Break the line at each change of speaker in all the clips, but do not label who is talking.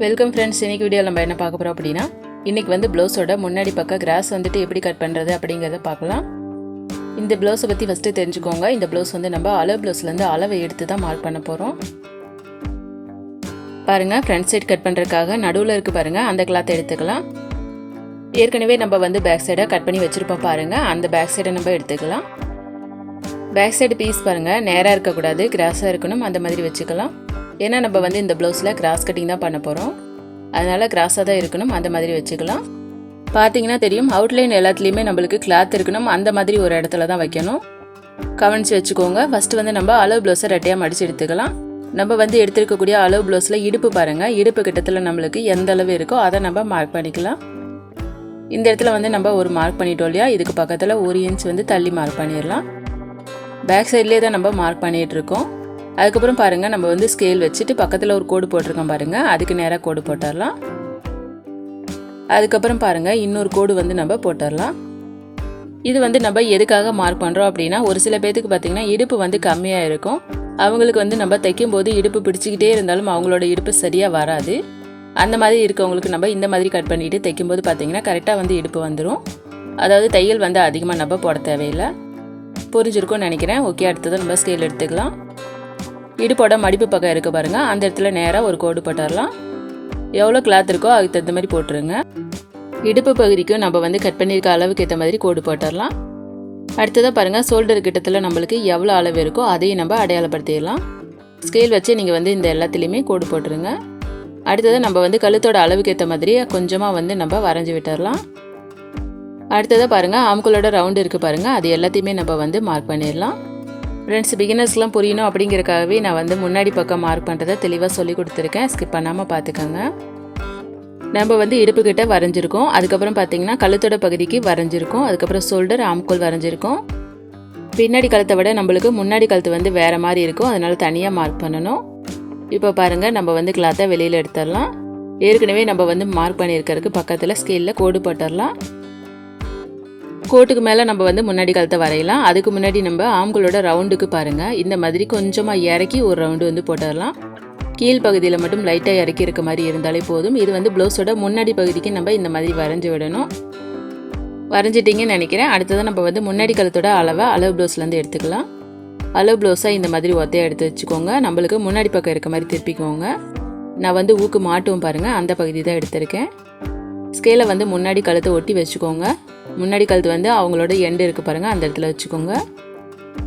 Welcome friends. இன்னைக்கு வீடியோவில் நம்ம என்ன பார்க்க போகிறோம் அப்படின்னா, இன்றைக்கி வந்து ப்ளவுஸோட முன்னாடி பக்கம் கிராஸ் வந்துட்டு எப்படி கட் பண்ணுறது அப்படிங்கிறத பார்க்கலாம். இந்த ப்ளவுஸை பற்றி ஃபஸ்ட்டு தெரிஞ்சுக்கோங்க. இந்த ப்ளவுஸ் வந்து நம்ம அளவு ப்ளவுஸ்லேருந்து அளவை எடுத்து தான் மார்க் பண்ண போகிறோம். பாருங்கள், ஃப்ரண்ட் சைடு கட் பண்ணுறதுக்காக நடுவில் இருக்குது பாருங்கள், அந்த கிளாத்தை எடுத்துக்கலாம். ஏற்கனவே நம்ம வந்து பேக் சைடை கட் பண்ணி வச்சுருப்போம் பாருங்கள், அந்த பேக் சைடை நம்ம எடுத்துக்கலாம். பேக் சைடு பீஸ் பாருங்கள், நேராக இருக்கக்கூடாது, கிராஸாக இருக்கணும், அந்த மாதிரி வச்சுக்கலாம். ஏன்னா நம்ம வந்து இந்த ப்ளவுஸில் கிராஸ் கட்டிங் தான் பண்ண போகிறோம், அதனால் கிராஸாக தான் இருக்கணும், அந்த மாதிரி வச்சுக்கலாம். பார்த்தீங்கன்னா தெரியும், அவுட்லைன் எல்லாத்துலேயுமே நம்மளுக்கு கிளாத் இருக்கணும், அந்த மாதிரி ஒரு இடத்துல தான் வைக்கணும். கவனித்து வச்சுக்கோங்க. ஃபஸ்ட்டு வந்து நம்ம அளவு ப்ளவுஸை ரெட்டையாக மடித்து எடுத்துக்கலாம். நம்ம வந்து எடுத்துருக்கக்கூடிய அளவு ப்ளவுஸில் இடுப்பு பாருங்கள், இடுப்பு கிட்டத்தில் நம்மளுக்கு எந்த அளவு இருக்கோ அதை நம்ம மார்க் பண்ணிக்கலாம். இந்த இடத்துல வந்து நம்ம ஒரு மார்க் பண்ணிட்டோம் இல்லையா, இதுக்கு பக்கத்தில் 1 இன்ச் வந்து தள்ளி மார்க் பண்ணிடலாம். பேக் சைட்லேயே தான் நம்ம மார்க் பண்ணிகிட்ருக்கோம். அதுக்கப்புறம் பாருங்கள், நம்ம வந்து ஸ்கேல் வச்சுட்டு பக்கத்தில் ஒரு கோடு போட்டிருக்கோம் பாருங்கள், அதுக்கு நேராக கோடு போட்டுடலாம். அதுக்கப்புறம் பாருங்கள், இன்னொரு கோடு வந்து நம்ம போட்டுடலாம். இது வந்து நம்ம எதுக்காக மார்க் பண்ணுறோம் அப்படின்னா, ஒரு சில பேத்துக்கு பார்த்திங்கன்னா இடுப்பு வந்து கம்மியாக இருக்கும். அவங்களுக்கு வந்து நம்ம தைக்கும்போது இடுப்பு பிடிச்சிக்கிட்டே இருந்தாலும் அவங்களோட இடுப்பு சரியாக வராது. அந்த மாதிரி இருக்கவங்களுக்கு நம்ம இந்த மாதிரி கட் பண்ணிவிட்டு தைக்கும்போது பார்த்திங்கன்னா கரெக்டாக வந்து இடுப்பு வந்துடும். அதாவது தையல் வந்து அதிகமாக நம்ம போட தேவையில்லை. புரிஞ்சிருக்கும்னு நினைக்கிறேன். ஓகே, அடுத்தது நம்ம ஸ்கேல் எடுத்துக்கலாம். இடுப்போட மடிப்பு பக்கம் இருக்குது பாருங்கள், அந்த இடத்துல நேராக ஒரு கோடு போட்டுடலாம். எவ்வளோ கிளாத் இருக்கோ அதுக்கு தகுந்த மாதிரி போட்டுருங்க. இடுப்பு பகுதிக்கும் நம்ம வந்து கட் பண்ணியிருக்க அளவுக்கு ஏற்ற மாதிரி கோடு போட்டுடலாம். அடுத்ததாக பாருங்கள், ஷோல்டர் கிட்டத்தில் நம்மளுக்கு எவ்வளோ அளவு இருக்கோ அதையும் நம்ம அடையாளப்படுத்திடலாம். ஸ்கேல் வச்சு நீங்கள் வந்து இந்த எல்லாத்துலேயுமே கோடு போட்டுருங்க. அடுத்ததாக நம்ம வந்து கழுத்தோட அளவுக்கு ஏற்ற மாதிரி கொஞ்சமாக வந்து நம்ம வரைஞ்சி விட்டுடலாம். அடுத்ததாக பாருங்கள், ஆம்கோலோட ரவுண்டு இருக்குது பாருங்கள், அது எல்லாத்தையுமே நம்ம வந்து மார்க் பண்ணிடலாம். ஃப்ரெண்ட்ஸ், பிகினர்ஸ்லாம் புரியணும் அப்படிங்கிறக்காகவே நான் வந்து முன்னாடி பக்கம் மார்க் பண்ணுறதை தெளிவாக சொல்லி கொடுத்துருக்கேன். ஸ்கிப் பண்ணாமல் பார்த்துக்கோங்க. நம்ம வந்து இடுப்புக்கிட்ட வரைஞ்சிருக்கோம், அதுக்கப்புறம் பார்த்திங்கன்னா கழுத்தோட பகுதிக்கு வரைஞ்சிருக்கோம், அதுக்கப்புறம் ஷோல்டர் ஆம்கோல் வரைஞ்சிருக்கோம். பின்னாடி கழுத்தை விட நம்மளுக்கு முன்னாடி கழுத்து வந்து வேறு மாதிரி இருக்கும், அதனால் தனியாக மார்க் பண்ணணும். இப்போ பாருங்கள், நம்ம வந்து கிளாத்தை வெளியில் எடுத்துடலாம். ஏற்கனவே நம்ம வந்து மார்க் பண்ணியிருக்கிறதுக்கு பக்கத்தில் ஸ்கேலில் கோடு போட்டுடலாம். கோட்டுக்கு மேலே நம்ம வந்து முன்னாடி கழுத்தை வரையலாம். அதுக்கு முன்னாடி நம்ம ஆம்களோட ரவுண்டுக்கு பாருங்கள், இந்த மாதிரி கொஞ்சமாக இறக்கி ஒரு ரவுண்டு வந்து போட்டுடலாம். கீழ் பகுதியில் மட்டும் லைட்டாக இறக்கி இருக்க மாதிரி இருந்தாலே போதும். இது வந்து ப்ளவுஸோட முன்னாடி பகுதிக்கு நம்ம இந்த மாதிரி வரைஞ்சி விடணும். வரைஞ்சிட்டிங்கன்னு நினைக்கிறேன். அடுத்ததான் நம்ம வந்து முன்னாடி கழுத்தோட அளவு ப்ளவுஸ்லேருந்து எடுத்துக்கலாம். அளவு ப்ளவுஸாக இந்த மாதிரி ஒத்தையாக எடுத்து வச்சுக்கோங்க. நம்மளுக்கு முன்னாடி பக்கம் இருக்க மாதிரி திருப்பிக்கோங்க. நான் வந்து ஊக்கு மாட்டுவோம் பாருங்கள், அந்த பகுதி தான் எடுத்திருக்கேன். ஸ்கேலை வந்து முன்னாடி கழுத்தை ஒட்டி வச்சுக்கோங்க. முன்னாடி கழுத்து வந்து அவங்களோட எண்டு இருக்குது பாருங்கள், அந்த இடத்துல வச்சுக்கோங்க.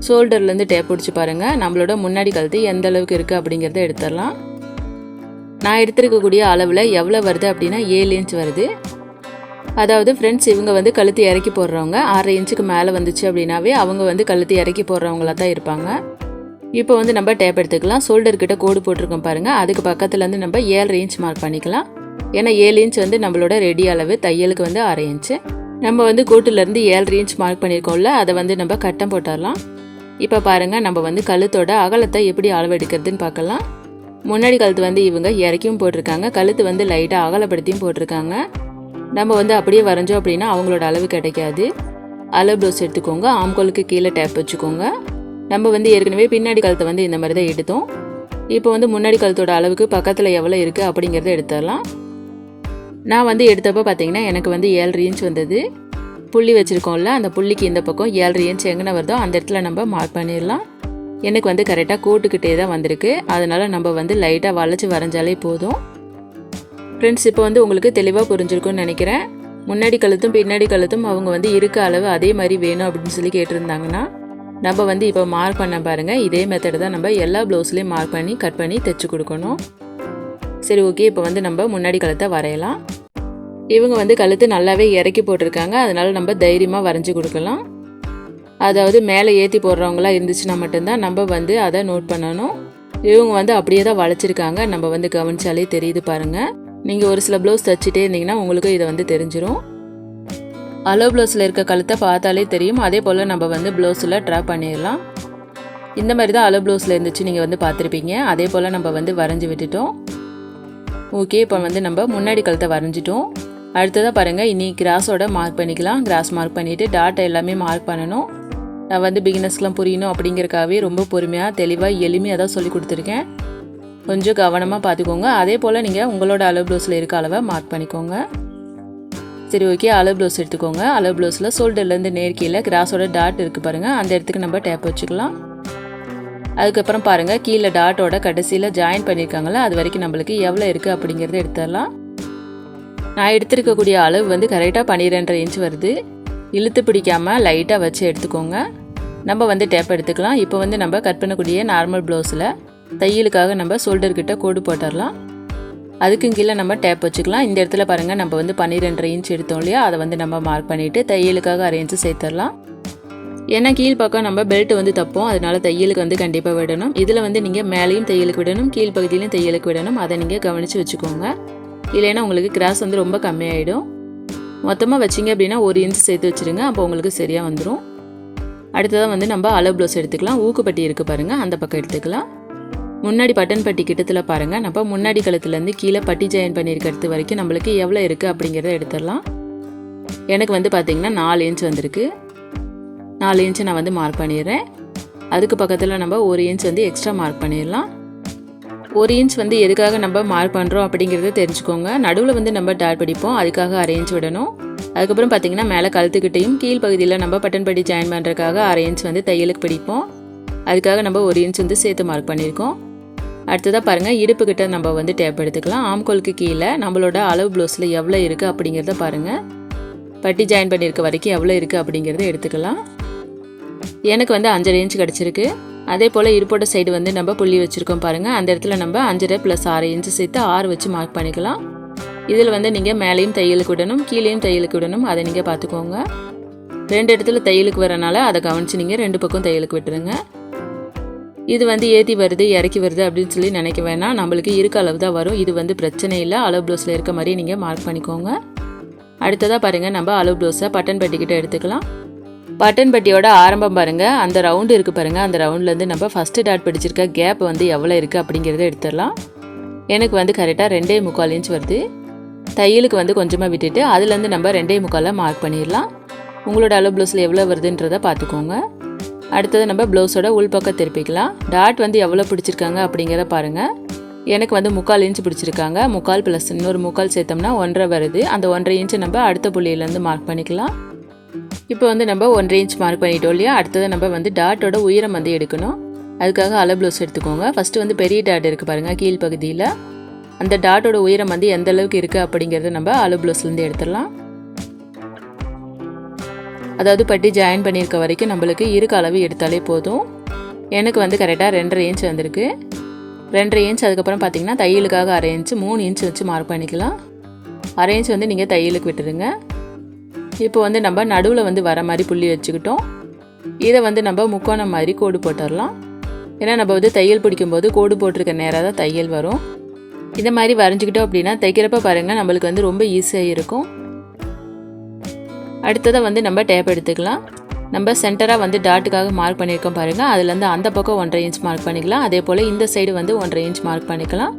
ஷோல்டர்லேருந்து டேப் பிடிச்சி பாருங்கள், நம்மளோட முன்னாடி கழுத்து எந்த அளவுக்கு இருக்குது அப்படிங்கிறத எடுத்துடலாம். நான் எடுத்துருக்கக்கூடிய அளவில் எவ்வளோ வருது அப்படின்னா 7 இன்ச் வருது. அதாவது ஃப்ரெண்ட்ஸ், இவங்க வந்து கழுத்து இறக்கி போடுறவங்க 6 இன்ச்சுக்கு மேலே வந்துச்சு அப்படின்னாவே அவங்க வந்து கழுத்து இறக்கி போடுறவங்களா தான் இருப்பாங்க. இப்போ வந்து நம்ம டேப் எடுத்துக்கலாம். ஷோல்டர்கிட்ட கோடு போட்டிருக்கோம் பாருங்கள், அதுக்கு பக்கத்துலேருந்து நம்ம 7.5 இன்ச் மார்க் பண்ணிக்கலாம். ஏன்னா 7 இன்ச் வந்து நம்மளோட ரெடி அளவு, தையலுக்கு வந்து 6 இன்ச்சு. நம்ம வந்து கோட்டிலேருந்து 7.5 இன்ச் மார்க் பண்ணியிருக்கோம்ல, அதை வந்து நம்ம கட்டம் போட்டுடலாம். இப்போ பாருங்கள், நம்ம வந்து கழுத்தோட அகலத்தை எப்படி அளவு எடுக்கிறதுன்னு பார்க்கலாம். முன்னாடி கழுத்து வந்து இவங்க இறக்கியும் போட்டிருக்காங்க, கழுத்து வந்து லைட்டாக அகலப்படுத்தியும் போட்டிருக்காங்க. நம்ம வந்து அப்படியே வரைஞ்சோம் அப்படின்னா அவங்களோட அளவு கிடைக்காது. அளவு ப்ளவுஸ் எடுத்துக்கோங்க. ஆம்கோலுக்கு கீழே டேப் வச்சுக்கோங்க. நம்ம வந்து ஏற்கனவே பின்னாடி கழுத்தை வந்து இந்த மாதிரி தான் எடுத்தோம். இப்போ வந்து முன்னாடி கழுத்தோட அளவுக்கு பக்கத்தில் எவ்வளோ இருக்குது அப்படிங்கிறத எடுத்துடலாம். நான் வந்து எடுத்தப்போ பார்த்தீங்கன்னா எனக்கு வந்து 7.5 இன்ச் வந்தது. புள்ளி வச்சுருக்கோம்ல, அந்த புள்ளிக்கு இந்த பக்கம் 7.5 இன்ச் எங்கே வருதோ அந்த இடத்துல நம்ம மார்க் பண்ணிடலாம். எனக்கு வந்து கரெக்டாக கோட்டுக்கிட்டே தான் வந்திருக்கு, அதனால் நம்ம வந்து லைட்டாக வளைச்சி வரைஞ்சாலே போதும். ஃப்ரெண்ட்ஸ், இப்போ வந்து உங்களுக்கு தெளிவாக புரிஞ்சிருக்கும்னு நினைக்கிறேன். முன்னாடி கழுத்தும் பின்னாடி கழுத்தும் அவங்க வந்து இருக்க அளவு அதே மாதிரி வேணும் அப்படின்னு சொல்லி கேட்டிருந்தாங்கன்னா நம்ம வந்து இப்போ மார்க் பண்ண பாருங்கள், இதே மெத்தட் தான் நம்ம எல்லா ப்ளவுஸ்லேயும் மார்க் பண்ணி கட் பண்ணி தைச்சி கொடுக்கணும். சரி, ஓகே, இப்போ வந்து நம்ம முன்னாடி கழுத்தை வரையலாம். இவங்க வந்து கழுத்து நல்லாவே இறக்கி போட்டிருக்காங்க, அதனால் நம்ம தைரியமாக வரைஞ்சி கொடுக்கலாம். அதாவது மேலே ஏற்றி போடுறவங்களாம் இருந்துச்சுன்னா மட்டும்தான் நம்ம வந்து அதை நோட் பண்ணணும். இவங்க வந்து அப்படியே தான் வளைச்சிருக்காங்க, நம்ம வந்து கவனிச்சாலே தெரியுது பாருங்கள். நீங்கள் ஒரு சில ப்ளவுஸ் தைச்சிட்டே இருந்தீங்கன்னா உங்களுக்கு இதை வந்து தெரிஞ்சிடும். அளவு ப்ளவுஸில் இருக்க கழுத்தை பார்த்தாலே தெரியும். அதே போல் நம்ம வந்து ப்ளவுஸில் ட்ரா பண்ணிடலாம். இந்த மாதிரி தான் அளவு ப்ளவுஸில் இருந்துச்சு, நீங்கள் வந்து பார்த்துருப்பீங்க. அதே போல் நம்ம வந்து வரைஞ்சி விட்டுட்டோம். ஓகே, இப்போ வந்து நம்ம முன்னாடி கழுத்தை வரைஞ்சிட்டோம். அடுத்ததாக பாருங்கள், இனி கிராஸோட மார்க் பண்ணிக்கலாம். கிராஸ் மார்க் பண்ணிவிட்டு டாட்டை எல்லாமே மார்க் பண்ணணும். நான் வந்து பிகினர்ஸ்லாம் புரியணும் அப்படிங்கிறக்காகவே ரொம்ப பொறுமையாக தெளிவாக எளிமையாக தான் சொல்லி கொடுத்துருக்கேன். கொஞ்சம் கவனமாக பார்த்துக்கோங்க. அதே போல் நீங்கள் உங்களோட அளவு ப்ளவுஸில் இருக்க அளவை மார்க் பண்ணிக்கோங்க. சரி, ஓகே. அளவு ப்ளவுஸ் எடுத்துக்கோங்க. அளவு ப்ளவுஸில் ஷோல்டர்லேருந்து நேர்கீழே கிராஸோட டாட் இருக்குது பாருங்கள், அந்த இடத்துக்கு நம்ம டேப் வச்சுக்கலாம். அதுக்கப்புறம் பாருங்கள், கீழே டாட்டோட கடைசியில் ஜாயின் பண்ணியிருக்காங்களா, அது வரைக்கும் நம்மளுக்கு எவ்வளோ இருக்குது அப்படிங்கிறத எடுத்துடலாம். நான் எடுத்துருக்கக்கூடிய அளவு வந்து கரெக்டாக 12.5 இன்ச் வருது. இழுத்து பிடிக்காமல் லைட்டாக வச்சு எடுத்துக்கோங்க. நம்ம வந்து டேப் எடுத்துக்கலாம். இப்போ வந்து நம்ம கட் பண்ணக்கூடிய நார்மல் ப்ளவுஸில் தையலுக்காக நம்ம ஷோல்டர்கிட்ட கோடு போட்டுடலாம். அதுக்கும் கீழே நம்ம டேப் வச்சுக்கலாம். இந்த இடத்துல பாருங்கள், நம்ம வந்து 12.5 இன்ச் எடுத்தோம் இல்லையா, அதை வந்து நம்ம மார்க் பண்ணிவிட்டு தையலுக்காக அரேஞ்சு சேர்த்துடலாம். ஏன்னா கீழ்ப்பக்கம் நம்ம பெல்ட் வந்து தப்போம், அதனால தையலுக்கு வந்து கண்டிப்பாக விடணும். இதில் வந்து நீங்கள் மேலேயும் தையலுக்கு விடணும், கீழ்ப்பகுதியிலையும் தையலுக்கு விடணும். அதை நீங்கள் கவனித்து வச்சுக்கோங்க. இல்லைன்னா உங்களுக்கு கிராஸ் வந்து ரொம்ப கம்மியாயிடும். மொத்தமாக வச்சிங்க அப்படின்னா 1 இன்ச் சேர்த்து வச்சுருங்க, அப்போ உங்களுக்கு சரியாக வந்துடும். அடுத்ததாக வந்து நம்ம அளவு ப்ளவுஸ் எடுத்துக்கலாம். ஊக்குப்பட்டி இருக்குது பாருங்கள், அந்த பக்கம் எடுத்துக்கலாம். முன்னாடி பட்டன் பட்டி கிட்டத்தில் பாருங்கள், நம்ம முன்னாடி கழுத்துலேருந்து கீழே பட்டி ஜாயின் பண்ணியிருக்கிறது வரைக்கும் நம்மளுக்கு எவ்வளோ இருக்குது அப்படிங்கிறத எடுத்துடலாம். எனக்கு வந்து பார்த்திங்கன்னா 4 இன்ச் வந்திருக்கு. 4 இன்ச்சு நான் வந்து மார்க் பண்ணிடுறேன். அதுக்கு பக்கத்தில் நம்ம 1 இன்ச் வந்து எக்ஸ்ட்ரா மார்க் பண்ணிடலாம். 1 இன்ச் வந்து எதுக்காக நம்ம மார்க் பண்ணுறோம் அப்படிங்கிறத தெரிஞ்சுக்கோங்க. நடுவில் வந்து நம்ம டாட் பிடிப்போம், அதுக்காக அரேஞ்ச் விடணும். அதுக்கப்புறம் பார்த்திங்கன்னா மேலே கழுத்துக்கிட்டையும் கீழ்ப்பகுதியில் நம்ம பட்டன் பட்டி ஜாயின் பண்ணுறதுக்காக 1/2 இன்ச் வந்து தையலுக்கு பிடிப்போம், அதுக்காக நம்ம 1 இன்ச் வந்து சேர்த்து மார்க் பண்ணியிருக்கோம். அடுத்ததாக பாருங்கள், இடுப்புக்கிட்ட நம்ம வந்து டேப் எடுத்துக்கலாம். ஆம்கோலுக்கு கீழே நம்மளோட அளவு ப்ளவுஸில் எவ்வளோ இருக்குது அப்படிங்கிறத பாருங்கள். பட்டி ஜாயின் பண்ணியிருக்க வரைக்கும் எவ்வளோ இருக்குது அப்படிங்கிறத எடுத்துக்கலாம். எனக்கு வந்து 5.5 இன்ச் கிடச்சிருக்கு. அதே போல் இடுப்போட சைடு வந்து நம்ம புள்ளி வச்சுருக்கோம் பாருங்கள், அந்த இடத்துல நம்ம 5.5 + 6 இன்ச்சு சேர்த்து 6 வச்சு மார்க் பண்ணிக்கலாம். இதில் வந்து நீங்கள் மேலேயும் தையலுக்கு விடணும், கீழேயும் தையலுக்கு விடணும், அதை நீங்கள் பார்த்துக்கோங்க. 2 இடத்துல தையலுக்கு வரனால அதை கவனித்து நீங்கள் 2 பக்கம் தையலுக்கு விட்டுருங்க. இது வந்து ஏற்றி வருது இறக்கி வருது அப்படின்னு சொல்லி நினைக்க வேணாம், நம்மளுக்கு இருக்க அளவு தான் வரும். இது வந்து பிரச்சனை இல்லை, அளவு ப்ளவுஸில் இருக்க மாதிரி நீங்கள் மார்க் பண்ணிக்கோங்க. அடுத்ததாக பாருங்கள், நம்ம அளவு ப்ளவுஸை பட்டன் பட்டிக்கிட்ட எடுத்துக்கலாம். பட்டன் பட்டியோட ஆரம்பம் பாருங்கள், அந்த ரவுண்டு இருக்குது பாருங்கள், அந்த ரவுண்ட்லேருந்து நம்ம ஃபஸ்ட்டு டாட் பிடிச்சிருக்க கேப் வந்து எவ்வளோ இருக்குது அப்படிங்கிறத எடுத்துடலாம். எனக்கு வந்து கரெக்டாக 2.25 இன்ச் வருது. தையலுக்கு வந்து கொஞ்சமாக விட்டுட்டு அதுலேருந்து நம்ம 2.25 மார்க் பண்ணிடலாம். உங்களோட அளவு ப்ளவுஸில் எவ்வளோ வருதுன்றதை பார்த்துக்கோங்க. அடுத்தது நம்ம ப்ளவுஸோட உள்பக்கம் திருப்பிக்கலாம். டாட் வந்து எவ்வளோ பிடிச்சிருக்காங்க அப்படிங்கிறத பாருங்கள். எனக்கு வந்து 3/4 இன்ச் பிடிச்சிருக்காங்க. 3/4 ப்ளஸ் இன்னொரு 3/4 சேர்த்தோம்னா 1.5 வருது. அந்த 1.5 இன்ச்சு நம்ம அடுத்த புள்ளியிலேருந்து மார்க் பண்ணிக்கலாம். இப்போ வந்து நம்ம 1.5 இன்ச் மார்க் பண்ணிட்டோம் இல்லையா, அடுத்தது நம்ம வந்து டாட்டோட உயரம் வந்து எடுக்கணும். அதுக்காக அளவு ப்ளவுஸ் எடுத்துக்கோங்க. ஃபஸ்ட்டு வந்து பெரிய டாட் இருக்குது பாருங்கள் கீழ்ப்பகுதியில், அந்த டாட்டோட உயரம் வந்து எந்த அளவுக்கு இருக்குது அப்படிங்கிறத நம்ம அளவு ப்ளவுஸ்லேருந்து எடுத்துடலாம். அதாவது பட்டி ஜாயின் பண்ணியிருக்க வரைக்கும் நம்மளுக்கு இருக்க அளவு எடுத்தாலே போதும். எனக்கு வந்து கரெக்டாக 2.5 இன்ச் வந்திருக்கு. 2.5 இன்ச் அதுக்கப்புறம் பார்த்திங்கன்னா தையலுக்காக 1/2 இன்ச் 3 இன்ச் வச்சு மார்க் பண்ணிக்கலாம். 1/2 இன்ச் வந்து நீங்கள் தையலுக்கு விட்டுருங்க. இப்போ வந்து நம்ம நடுவில் வந்து வர மாதிரி புள்ளி வச்சுக்கிட்டோம். இதை வந்து நம்ம முக்கோணம் மாதிரி கோடு போட்டுடலாம். ஏன்னா நம்ம வந்து தையல் பிடிக்கும்போது கோடு போட்டிருக்க நேராக தான் தையல் வரும். இந்த மாதிரி வரைஞ்சிக்கிட்டோம் அப்படின்னா தைக்கிறப்ப பாருங்கள் நம்மளுக்கு வந்து ரொம்ப ஈஸியாக இருக்கும். அடுத்ததாக வந்து நம்ம டேப் எடுத்துக்கலாம். நம்ம சென்டராக வந்து டாட்டுக்காக மார்க் பண்ணியிருக்கோம் பாருங்கள், அதுலேருந்து அந்த பக்கம் 1.5 இன்ச் மார்க் பண்ணிக்கலாம். அதே போல் இந்த சைடு வந்து 1.5 இன்ச் மார்க் பண்ணிக்கலாம்.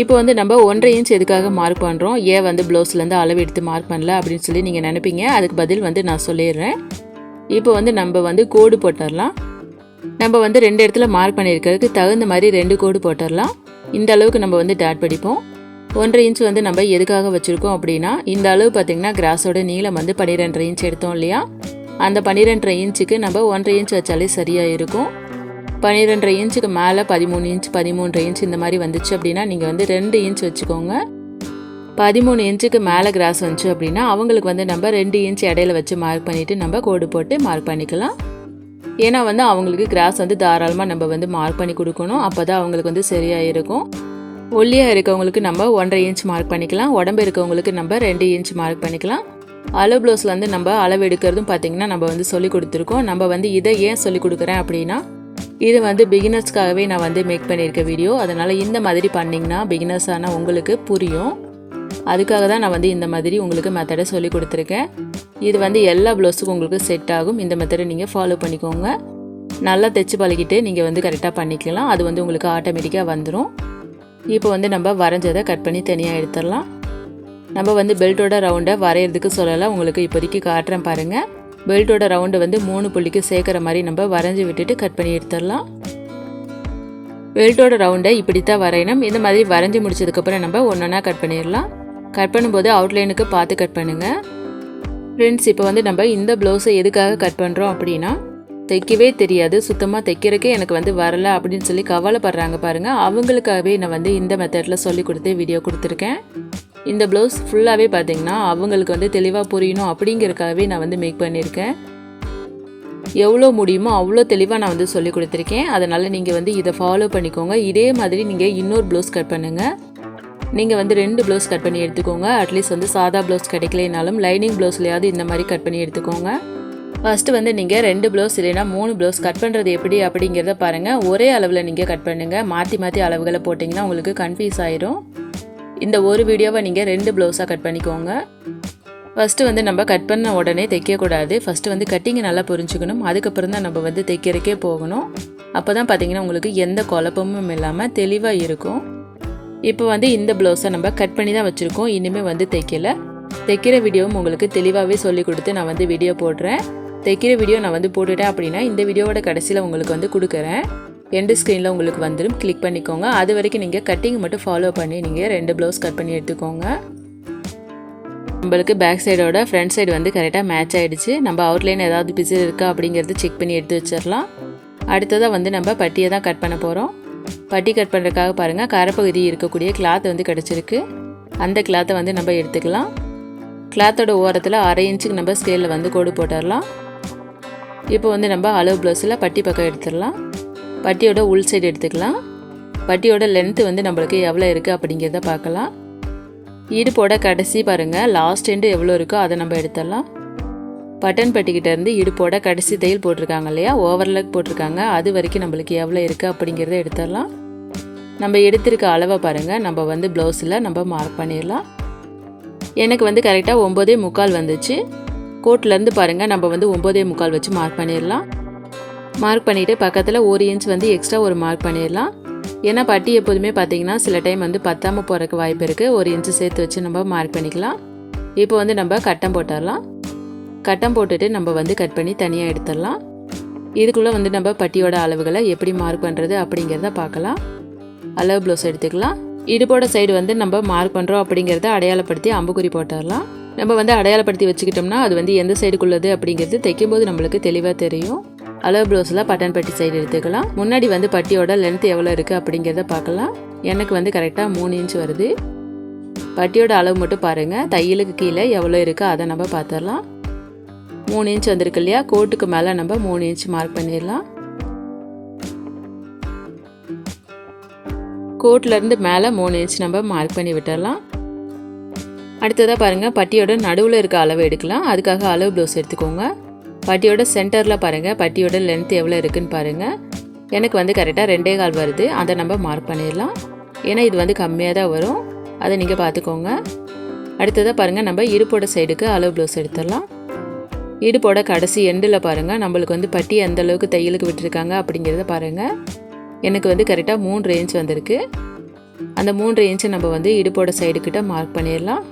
இப்போ வந்து நம்ம 1.5 இன்ச் எதுக்காக மார்க் பண்ணுறோம், ஏன் வந்து ப்ளவுஸ்லேருந்து அளவு எடுத்து மார்க் பண்ணல அப்படின்னு சொல்லி நீங்கள் நினைப்பீங்க. அதுக்கு பதில் வந்து நான் சொல்லிடுறேன். இப்போ வந்து நம்ம வந்து கோடு போட்டுடலாம். நம்ம வந்து 2 இடத்துல மார்க் பண்ணியிருக்கிறதுக்கு தகுந்த மாதிரி 2 கோடு போட்டுடலாம். இந்த அளவுக்கு நம்ம வந்து டாட் படிப்போம். 1.5 இன்ச் வந்து நம்ம எதுக்காக வச்சுருக்கோம் அப்படின்னா, இந்த அளவு பார்த்திங்கன்னா கிராஸோட நீளம் வந்து 12.5 இன்ச் எடுத்தோம் இல்லையா, அந்த 12.5 இன்ச்சுக்கு நம்ம 1.5 இன்ச் வச்சாலே சரியாக இருக்கும். 12.5 இன்ச்சுக்கு மேலே 13 இன்ச் 13.5 இன்ச் இந்த மாதிரி வந்துச்சு அப்படின்னா நீங்கள் வந்து 2 இன்ச் வச்சுக்கோங்க. 13 இன்ச்சுக்கு மேலே கிராஸ் வந்துச்சு அப்படின்னா அவங்களுக்கு வந்து நம்ம 2 இன்ச் இடையில வச்சு மார்க் பண்ணிவிட்டு நம்ம கோடு போட்டு மார்க் பண்ணிக்கலாம். ஏன்னா வந்து அவங்களுக்கு கிராஸ் வந்து தாராளமாக நம்ம வந்து மார்க் பண்ணி கொடுக்கணும், அப்போ தான் அவங்களுக்கு வந்து சரியாக இருக்கும். ஒல்லியாக இருக்கவங்களுக்கு நம்ம 1.5 இன்ச் மார்க் பண்ணிக்கலாம், உடம்பு இருக்கவங்களுக்கு நம்ம 2 இன்ச் மார்க் பண்ணிக்கலாம். அளவு ப்ளவுஸில் வந்து நம்ம அளவு எடுக்கிறதும் பார்த்திங்கன்னா நம்ம வந்து சொல்லி கொடுத்துருக்கோம். நம்ம வந்து இதை ஏன் சொல்லி கொடுக்குறேன் அப்படின்னா, இது வந்து பிகினர்ஸ்க்காகவே நான் வந்து மேக் பண்ணியிருக்க வீடியோ. அதனால் இந்த மாதிரி பண்ணிங்கன்னா பிகினர்ஸ் ஆனால் உங்களுக்கு புரியும். அதுக்காக தான் நான் வந்து இந்த மாதிரி உங்களுக்கு மெத்தடை சொல்லி கொடுத்துருக்கேன். இது வந்து எல்லா ப்ளவுஸுக்கும் உங்களுக்கு செட் ஆகும். இந்த மெத்தடை நீங்கள் ஃபாலோ பண்ணிக்கோங்க. நல்லா தைச்சி பழகிட்டு நீங்கள் வந்து கரெக்டாக பண்ணிக்கலாம். அது வந்து உங்களுக்கு ஆட்டோமேட்டிக்காக வந்துடும். இப்போ வந்து நம்ம வரைஞ்சதை கட் பண்ணி தனியாக எடுத்துடலாம். நம்ம வந்து பெல்ட்டோட ரவுண்டை வரைகிறதுக்கு சொல்லலாம், உங்களுக்கு இப்போதைக்கு காட்டுறேன் பாருங்கள். பெல்ட்டோட ரவுண்டை வந்து 3 புள்ளிக்கு சேர்க்குற மாதிரி நம்ம வரைஞ்சி விட்டுட்டு கட் பண்ணி எடுத்துடலாம். பெல்ட்டோட ரவுண்டை இப்படி தான் வரையணும். இந்த மாதிரி வரைஞ்சி முடிச்சதுக்கப்புறம் நம்ம ஒன்றா கட் பண்ணிடலாம். கட் பண்ணும்போது அவுட்லைனுக்கு பார்த்து கட் பண்ணுங்கள். ஃப்ரெண்ட்ஸ், இப்போ வந்து நம்ம இந்த ப்ளவுஸை எதுக்காக கட் பண்ணுறோம் அப்படின்னா, தைக்கவே தெரியாது, சுத்தமாக தைக்கிறதுக்கே எனக்கு வந்து வரலை அப்படின்னு சொல்லி கவலைப்படுறாங்க பாருங்கள். அவங்களுக்காகவே நான் வந்து இந்த மெத்தடில் சொல்லி கொடுத்து வீடியோ கொடுத்துருக்கேன். இந்த ப்ளவுஸ் ஃபுல்லாகவே பார்த்திங்கன்னா அவங்களுக்கு வந்து தெளிவாக புரியணும் அப்படிங்கிறதுக்காகவே நான் வந்து மேக் பண்ணியிருக்கேன். எவ்வளோ முடியுமோ அவ்வளோ தெளிவாக நான் வந்து சொல்லி கொடுத்துருக்கேன். அதனால் நீங்கள் வந்து இதை ஃபாலோ பண்ணிக்கோங்க. இதே மாதிரி நீங்கள் இன்னொரு ப்ளவுஸ் கட் பண்ணுங்கள். நீங்கள் வந்து 2 ப்ளவுஸ் கட் பண்ணி எடுத்துக்கோங்க. அட்லீஸ்ட் வந்து சாதா ப்ளவுஸ் கிடைக்கலைனாலும் லைனிங் ப்ளவுஸ்லையாவது இந்த மாதிரி கட் பண்ணி எடுத்துக்கோங்க. ஃபஸ்ட்டு வந்து நீங்கள் 2 ப்ளவுஸ் இல்லைனா 3 ப்ளவுஸ் கட் பண்ணுறது எப்படி அப்படிங்கிறத பாருங்கள். ஒரே அளவில் நீங்கள் கட் பண்ணுங்கள். மாற்றி மாற்றி அளவுகளை போட்டிங்கன்னா உங்களுக்கு கன்ஃபியூஸ் ஆயிரும். இந்த ஒரு வீடியோவை நீங்கள் 2 ப்ளவுஸாக கட் பண்ணிக்கோங்க. ஃபஸ்ட்டு வந்து நம்ம கட் பண்ண உடனே தைக்கக்கூடாது. ஃபஸ்ட்டு வந்து கட்டிங்கை நல்லா புரிஞ்சுக்கணும். அதுக்கப்புறம் தான் நம்ம வந்து தைக்கிறதுக்கே போகணும். அப்போ தான் பார்த்திங்கன்னா உங்களுக்கு எந்த குழப்பமும் இல்லாமல் தெளிவாக இருக்கும். இப்போ வந்து இந்த ப்ளவுஸை நம்ம கட் பண்ணி தான் வச்சுருக்கோம். இனிமேல் வந்து தைக்கலை. தைக்கிற வீடியோவும் உங்களுக்கு தெளிவாகவே சொல்லி கொடுத்து நான் வந்து வீடியோ போடுறேன். தைக்கிற வீடியோ நான் வந்து போட்டுட்டேன் அப்படின்னா இந்த வீடியோவோட கடைசியில் உங்களுக்கு வந்து கொடுக்குறேன். எண்டு ஸ்க்ரீனில் உங்களுக்கு வந்துடும், கிளிக் பண்ணிக்கோங்க. அது வரைக்கும் நீங்கள் கட்டிங் மட்டும் ஃபாலோ பண்ணி நீங்கள் 2 ப்ளவுஸ் கட் பண்ணி எடுத்துக்கோங்க. நம்மளுக்கு பேக் சைடோட ஃப்ரண்ட் சைடு வந்து கரெக்டாக மேட்ச் ஆகிடுச்சு. நம்ம அவுட்லைன் ஏதாவது பிசு இருக்கா அப்படிங்கிறது செக் பண்ணி எடுத்து வச்சிடலாம். அடுத்ததாக வந்து நம்ம பட்டியை தான் கட் பண்ண போகிறோம். பட்டி கட் பண்ணுறதுக்காக பாருங்கள், கரைப்பகுதி இருக்கக்கூடிய கிளாத் வந்து கிடச்சிருக்கு. அந்த கிளாத்தை வந்து நம்ம எடுத்துக்கலாம். கிளாத்தோட ஓரத்தில் 1/2 இன்ச்சுக்கு நம்ம ஸ்கேலில் வந்து கோடு போட்டுடலாம். இப்போ வந்து நம்ம அளவு ப்ளவுஸில் பட்டி பக்கம் எடுத்துடலாம். பட்டியோட உள் சைடு எடுத்துக்கலாம். பட்டியோட லென்த்து வந்து நம்மளுக்கு எவ்வளோ இருக்குது அப்படிங்கிறத பார்க்கலாம். இடுப்போட கடைசி பாருங்கள், லாஸ்ட் எண்டு எவ்வளோ இருக்கோ அதை நம்ம எடுத்துடலாம். பட்டன் பட்டிக்கிட்டேருந்து இடுப்போட கடைசி தையல் போட்டிருக்காங்க இல்லையா, ஓவர்லாக் போட்டிருக்காங்க, அது வரைக்கும் நம்மளுக்கு எவ்வளோ இருக்குது அப்படிங்கிறத எடுத்துடலாம். நம்ம எடுத்திருக்க அளவை பாருங்கள், நம்ம வந்து ப்ளவுஸில் நம்ம மார்க் பண்ணிடலாம். எனக்கு வந்து கரெக்டாக 9.25 வந்துச்சு. கோட்லேருந்து பாருங்கள், நம்ம வந்து 9.25 வச்சு மார்க் பண்ணிடலாம். மார்க் பண்ணிவிட்டு பக்கத்தில் 1 இன்ச் வந்து எக்ஸ்ட்ரா ஒரு மார்க் பண்ணிடலாம். ஏன்னா பட்டி எப்போதுமே பார்த்திங்கன்னா சில டைம் வந்து பத்தாமல் போகிறதுக்கு வாய்ப்பு இருக்குது. 1 இன்ச்சு சேர்த்து வச்சு நம்ம மார்க் பண்ணிக்கலாம். இப்போ வந்து நம்ம கட்டம் போட்டுடலாம். கட்டம் போட்டுட்டு நம்ம வந்து கட் பண்ணி தனியாக எடுத்துடலாம். இதுக்குள்ளே வந்து நம்ம பட்டியோட அளவுகளை எப்படி மார்க் பண்ணுறது அப்படிங்கிறத பார்க்கலாம். அளவு ப்ளவுஸ் எடுத்துக்கலாம். இடுப்போட சைடு வந்து நம்ம மார்க் பண்ணுறோம் அப்படிங்கிறத அடையாளப்படுத்தி அம்புக்குறி போட்டுடலாம். நம்ம வந்து அடையாளப்படுத்தி வச்சுக்கிட்டோம்னா அது வந்து எந்த சைடுக்குள்ளது அப்படிங்கிறது தைக்கும்போது நம்மளுக்கு தெளிவாக தெரியும். அளவு ப்ளவுஸில் பட்டன் பட்டி சைடு எடுத்துக்கலாம். முன்னாடி வந்து பட்டியோட லென்த் எவ்வளோ இருக்குது அப்படிங்கிறத பார்க்கலாம். எனக்கு வந்து கரெக்டாக 3 இன்ச் வருது. பட்டியோட அளவு மட்டும் பாருங்கள், தையலுக்கு கீழே எவ்வளோ இருக்குது அதை நம்ம பார்த்துடலாம். 3 இன்ச் வந்திருக்கு இல்லையா, கோட்டுக்கு மேலே நம்ம 3 இன்ச் மார்க் பண்ணிடலாம். கோட்லேருந்து மேலே 3 இன்ச் நம்ம மார்க் பண்ணி விட்டுடலாம். அடுத்ததாக பாருங்கள், பட்டியோட நடுவில் இருக்க அளவு எடுக்கலாம். அதுக்காக அளவு ப்ளவுஸ் எடுத்துக்கோங்க. பட்டியோட சென்டரில் பாருங்கள், பட்டியோட லென்த் எவ்வளோ இருக்குதுன்னு பாருங்கள். எனக்கு வந்து கரெக்டாக 2.25 வருது. அதை நம்ம மார்க் பண்ணிடலாம். ஏன்னா இது வந்து கம்மியாக தான் வரும், அதை நீங்கள் பார்த்துக்கோங்க. அடுத்ததாக பாருங்கள், நம்ம இடுப்போட சைடுக்கு அளவு ப்ளவுஸ் எடுத்துடலாம். இடுப்போட கடைசி எண்டில் பாருங்கள், நம்மளுக்கு வந்து பட்டி எந்த அளவுக்கு தையலுக்கு விட்டுருக்காங்க அப்படிங்கிறத பாருங்கள். எனக்கு வந்து கரெக்டாக 3 இன்ச் வந்திருக்கு. அந்த 3 இன்ச்சை நம்ம வந்து இடுப்போட சைடுக்கிட்ட மார்க் பண்ணிடலாம்.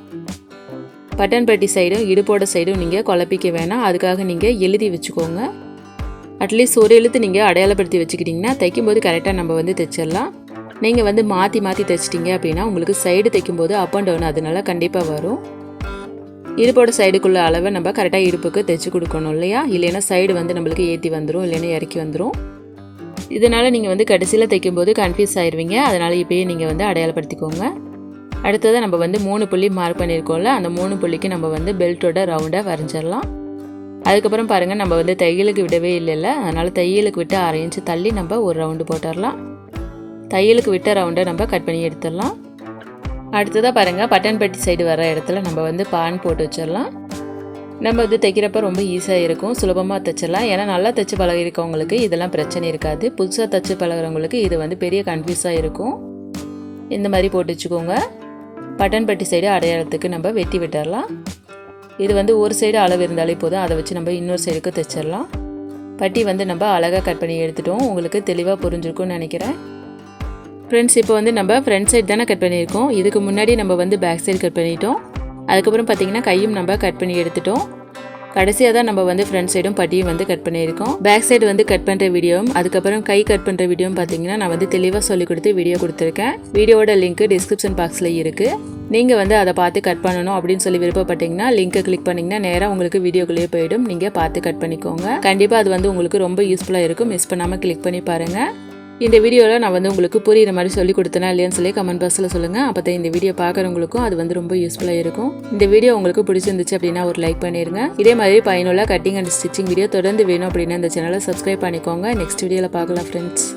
பட்டன் பட்டி சைடும் இடுப்போட சைடும் நீங்கள் குழப்பிக்க வேணாம். அதுக்காக நீங்கள் எழுதி வச்சுக்கோங்க. அட்லீஸ்ட் ஒரு எழுத்து நீங்கள் அடையாளப்படுத்தி வச்சுக்கிட்டிங்கன்னா தைக்கும்போது கரெக்டாக நம்ம வந்து தைச்சிடலாம். நீங்கள் வந்து மாற்றி மாற்றி தைச்சிட்டிங்க அப்படின்னா உங்களுக்கு சைடு தைக்கும்போது அப் அண்ட் டவுன் அதனால கண்டிப்பாக வரும். இடுப்போட சைடுக்குள்ள அளவை நம்ம கரெக்டாக இடுப்புக்கு தைச்சி கொடுக்கணும் இல்லையா, இல்லைன்னா சைடு வந்து நம்மளுக்கு ஏற்றி வந்துடும், இல்லைன்னா இறக்கி வந்துடும். இதனால் நீங்கள் வந்து கடைசியில் தைக்கும்போது கன்ஃபியூஸ் ஆயிடுவீங்க. அதனால் இப்போயே நீங்கள் வந்து அடையாளப்படுத்திக்கோங்க. அடுத்ததாக நம்ம வந்து 3 புள்ளி மார்க் பண்ணியிருக்கோம்ல, அந்த 3 புள்ளிக்கு நம்ம வந்து பெல்ட்டோட ரவுண்டாக வரைஞ்சிடலாம். அதுக்கப்புறம் பாருங்கள், நம்ம வந்து தையலுக்கு விடவே இல்லைல்ல, அதனால் தையலுக்கு விட்டு 1/2 இன்ச்சு தள்ளி நம்ம ஒரு ரவுண்டு போட்டுடலாம். தையலுக்கு விட்ட ரவுண்டை நம்ம கட் பண்ணி எடுத்துடலாம். அடுத்ததாக பாருங்கள், பட்டன் பட்டி சைடு வர இடத்துல நம்ம வந்து பான் போட்டு வச்சிடலாம். நம்ம வந்து தைக்கிறப்ப ரொம்ப ஈஸியாக இருக்கும், சுலபமாக தைச்சிடலாம். ஏன்னா நல்லா தைச்சி பழகிருக்கவங்களுக்கு இதெல்லாம் பிரச்சனை இருக்காது. புதுசாக தைச்சி பழகிறவங்களுக்கு இது வந்து பெரிய கன்ஃபியூஸாக இருக்கும். இந்த மாதிரி போட்டு வச்சுக்கோங்க. பட்டன் பட்டி சைடு அடையாளத்துக்கு நம்ம வெட்டி விட்டுடலாம். இது வந்து ஒரு சைடு அளவு இருந்தாலே போதும், அதை வச்சு நம்ம இன்னொரு சைடுக்கு தைச்சிடலாம். பட்டி வந்து நம்ம அழகாக கட் பண்ணி எடுத்துட்டோம். உங்களுக்கு தெளிவாக புரிஞ்சிருக்கும்னு நினைக்கிறேன். ஃப்ரெண்ட்ஸ், இப்போ வந்து நம்ம ஃப்ரண்ட் சைடு தானே கட் பண்ணியிருக்கோம். இதுக்கு முன்னாடி நம்ம வந்து பேக் சைடு கட் பண்ணிட்டோம். அதுக்கப்புறம் பார்த்திங்கன்னா கையும் நம்ம கட் பண்ணி எடுத்துட்டோம். கடைசியாக தான் நம்ம வந்து ஃப்ரண்ட் சைடும் பட்டியும் வந்து கட் பண்ணியிருக்கோம். பேக் சைடு வந்து கட் பண்ணுற வீடியோவும் அதுக்கப்புறம் கை கட் பண்ணுற வீடியோவும் பார்த்தீங்கன்னா நான் வந்து தெளிவாக சொல்லி கொடுத்து வீடியோ கொடுத்துருக்கேன். வீடியோவோட லிங்க் டிஸ்கிரிப்ஷன் பாக்ஸில் இருக்குது. நீங்கள் வந்து அதை பார்த்து கட் பண்ணணும் அப்படின்னு சொல்லி விருப்பப்பட்டீங்கன்னா லிங்கை கிளிக் பண்ணிங்கன்னா நேராக உங்களுக்கு வீடியோக்குள்ளேயே போயிடும். நீங்கள் பார்த்து கட் பண்ணிக்கோங்க. கண்டிப்பாக அது வந்து உங்களுக்கு ரொம்ப யூஸ்ஃபுல்லாக இருக்கும். மிஸ் பண்ணாமல் கிளிக் பண்ணி பாருங்கள். இந்த வீடியோவில் நான் வந்து உங்களுக்கு புரியுற மாதிரி சொல்லி கொடுத்தேனா இல்லையான்னு சொல்லி கமெண்ட் பாக்ஸில் சொல்லுங்கள். அப்போ தான் இந்த வீடியோ பார்க்குறவங்களுக்கும் அது வந்து ரொம்ப யூஸ்ஃபுல்லாக இருக்கும். இந்த வீடியோ உங்களுக்கு பிடிச்சிருந்துச்சு அப்படின்னா ஒரு லைக் பண்ணிடுங்க. இதே மாதிரி பயனுள்ள கட்டிங் அண்ட் ஸ்டிச்சிங் வீடியோ தொடர்ந்து வேணும் அப்படின்னா இந்த சேனலை சப்ஸ்கிரைப் பண்ணிக்கோங்க. நெக்ஸ்ட் வீடியோவில் பார்க்கலாம் ஃப்ரெண்ட்ஸ்.